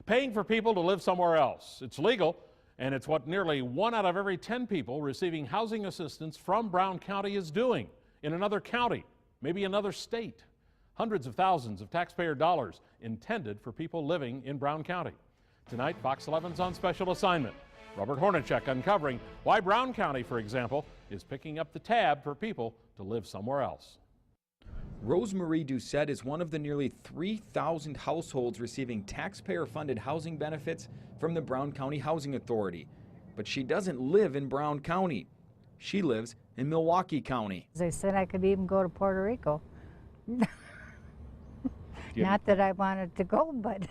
Paying for people to live somewhere else. It's legal, and it's what nearly 1 out of every 10 people receiving housing assistance from Brown County is doing in another county, maybe another state. Hundreds of thousands of taxpayer dollars intended for people living in Brown County. Tonight, Fox 11's on special assignment. Robert Hornacek uncovering why Brown County, for example, is picking up the tab for people to live somewhere else. Rosemarie Doucette is one of the nearly 3,000 households receiving taxpayer-funded housing benefits from the Brown County Housing Authority. But she doesn't live in Brown County. She lives in Milwaukee County. They said I could even go to Puerto Rico. Not that I wanted to go, but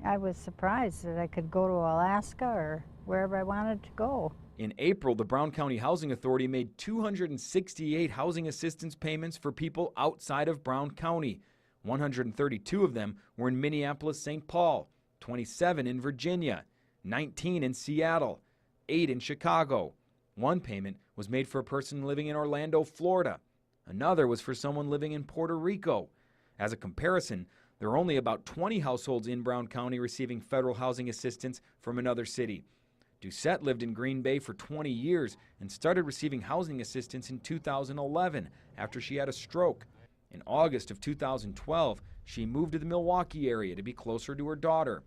I was surprised that I could go to Alaska or wherever I wanted to go. In April, the Brown County Housing Authority made 268 housing assistance payments for people outside of Brown County. 132 of them were in Minneapolis-St. Paul, 27 in Virginia, 19 in Seattle, 8 in Chicago. One payment was made for a person living in Orlando, Florida. Another was for someone living in Puerto Rico. As a comparison, there are only about 20 households in Brown County receiving federal housing assistance from another city. Doucette lived in Green Bay for 20 years and started receiving housing assistance in 2011 after she had a stroke. In August of 2012, she moved to the Milwaukee area to be closer to her daughter.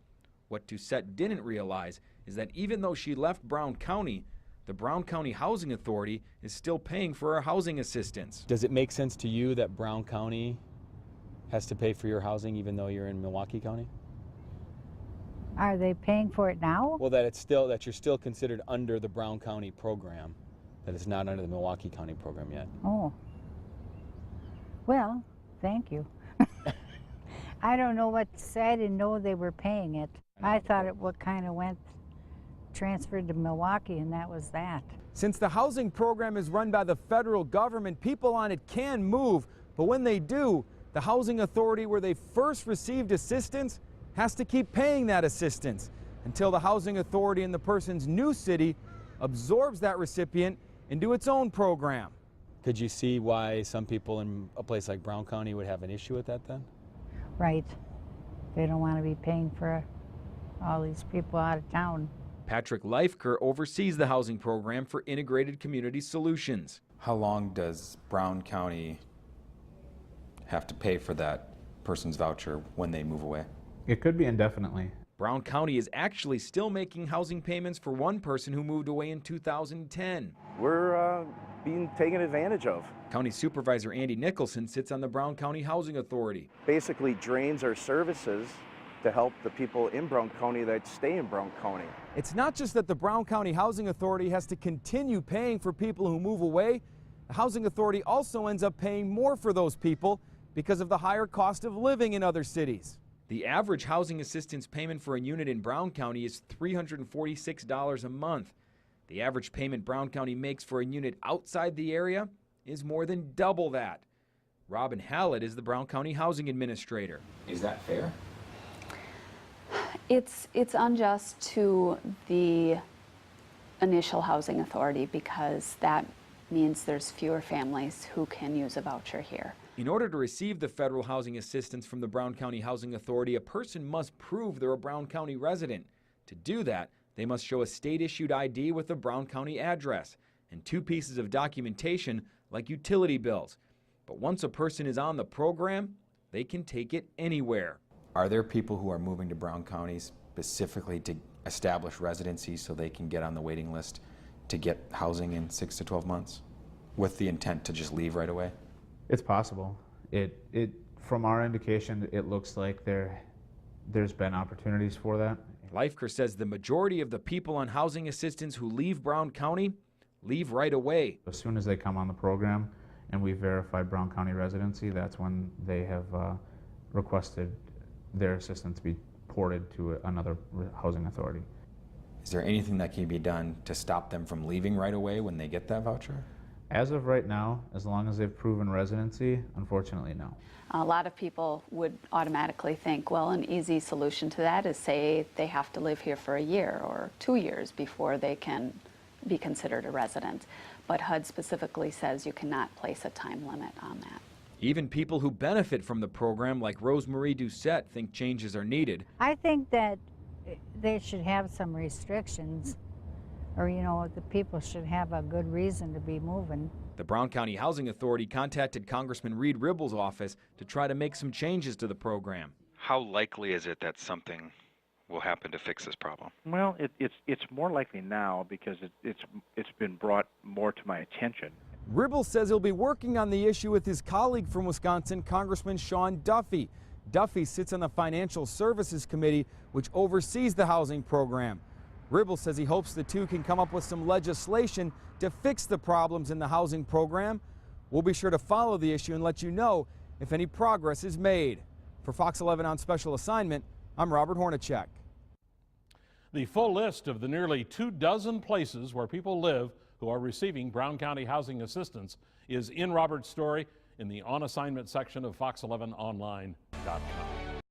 What Doucette didn't realize is that even though she left Brown County, the Brown County Housing Authority is still paying for her housing assistance. Does it make sense to you that Brown County has to pay for your housing even though you're in Milwaukee County? Are they paying for it now? Well, that you're still considered under the Brown County program, that it's not under the Milwaukee County program yet. Oh. Well, thank you. I don't know what to say. I didn't know they were paying it. I thought it transferred to Milwaukee, and that was that. Since the housing program is run by the federal government, people on it can move, but when they do, the housing authority where they first received assistance has to keep paying that assistance until the housing authority in the person's new city absorbs that recipient into its own program. Could you see why some people in a place like Brown County would have an issue with that then? Right. They don't want to be paying for all these people out of town. Patrick Leifker oversees the housing program for Integrated Community Solutions. How long does Brown County have to pay for that person's voucher when they move away? It could be indefinitely. Brown County is actually still making housing payments for one person who moved away in 2010. We're being taken advantage of. County Supervisor Andy Nicholson sits on the Brown County Housing Authority. Basically drains our services to help the people in Brown County that stay in Brown County. It's not just that the Brown County Housing Authority has to continue paying for people who move away. The Housing Authority also ends up paying more for those people because of the higher cost of living in other cities. The average housing assistance payment for a unit in Brown County is $346 a month. The average payment Brown County makes for a unit outside the area is more than double that. Robin Hallett is the Brown County Housing Administrator. Is that fair? It's unjust to the initial housing authority because that means there's fewer families who can use a voucher here. In order to receive the federal housing assistance from the Brown County Housing Authority, a person must prove they're a Brown County resident. To do that, they must show a state-issued ID with a Brown County address and 2 pieces of documentation like utility bills. But once a person is on the program, they can take it anywhere. Are there people who are moving to Brown County specifically to establish residency so they can get on the waiting list to get housing in 6 to 12 months with the intent to just leave right away? It's possible. From our indication, it looks like there's been opportunities for that. Leifker says the majority of the people on housing assistance who leave Brown County leave right away. As soon as they come on the program and we verify Brown County residency, that's when they have requested their assistance be ported to another housing authority. Is there anything that can be done to stop them from leaving right away when they get that voucher? As of right now, as long as they've proven residency, unfortunately, no. A lot of people would automatically think, well, an easy solution to that is say they have to live here for a year or 2 years before they can be considered a resident. But HUD specifically says you cannot place a time limit on that. Even people who benefit from the program, like Rosemarie Doucette, think changes are needed. I think that they should have some restrictions, or, you know, the people should have a good reason to be moving. The Brown County Housing Authority contacted Congressman Reed Ribble's office to try to make some changes to the program. How likely is it that something will happen to fix this problem? Well, it's more likely now because it's been brought more to my attention. Ribble says he'll be working on the issue with his colleague from Wisconsin, Congressman Sean Duffy. Duffy sits on the Financial Services Committee, which oversees the housing program. Ribble says he hopes the two can come up with some legislation to fix the problems in the housing program. We'll be sure to follow the issue and let you know if any progress is made. For Fox 11 on special assignment, I'm Robert Hornacek. The full list of the nearly 24 places where people live who are receiving Brown County housing assistance is in Robert's story in the On Assignment section of fox11online.com.